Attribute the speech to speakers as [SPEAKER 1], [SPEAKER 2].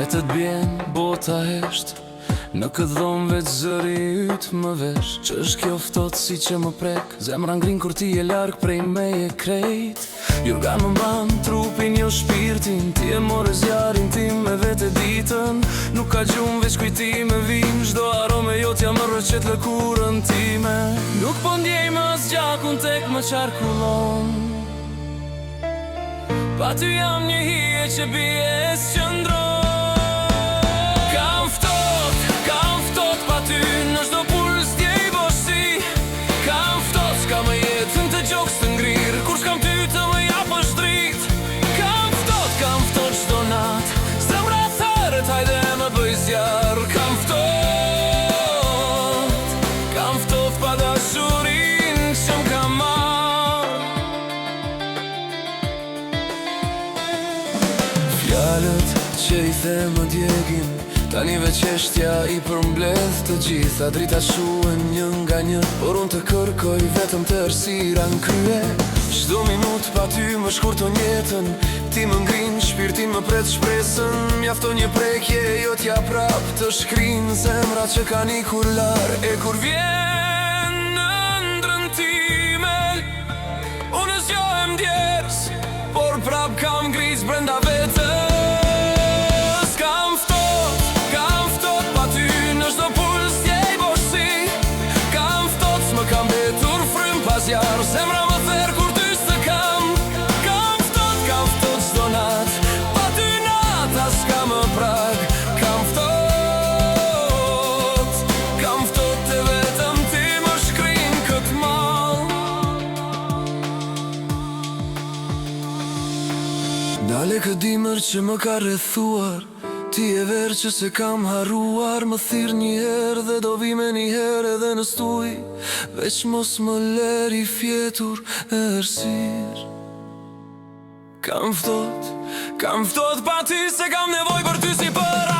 [SPEAKER 1] Vetët bjen, bota hesht, në këtë dhomë veç zëri ytë më vesh. Që është kjo ftohtësi që më prek, zemra ngrin kur ti je larg prej meje krejt. Jurgan më mban trupin jo shpirtin, ti e more zjarin tim me vete ditën. Nuk ka gjumë veç kujtime vim, çdo arome jot jam më rëqet lëkurën time. Nuk po ndjej më as gjakun tek më qarkullon, pa ty jam një hije që bie e s'qëndron. Kam ftot pa ty në çdo puls t'jej bosi. Kam ftot s'ka më jetën të gjoks të ngrirë, kur s'kam ty të më japësh dritë. Kam ftot çdo nat, zemra thërët hajde më bëj zjarr. Kam ftot pa dashurin që m'ka marr. Fjalët që i the më djegin, tani veç çështja i përmbledh të gjitha. Drita shuen një nga një, por unë të kërkoj vetëm të errësira n'krye. Çdo minut pa ty më shkurton jetën, ti më ngrin shpirtin, më pret shpresën. Mjafton një prekje, jo t'ja prap të shkrin zemra që kanë ikur lar. E kur vjen në ndrën time, unë zgjohem djers, por prap kam ngriz brenda vetës. Zemra më therë kur ty së kam. Kam ftot çdo nat, pa ty nata s'ka më prag. Kam ftot e vetëm ti më shkrin këtë mall. Dale këtë dimër që më ka rrethuar, ti e verë që se kam harruar. Më thirr një herë dhe do vi me një herë edhe në stuj, veç mos më leri fjetur e errësirë. Kam ftot pa ty se kam nevoj për ty si për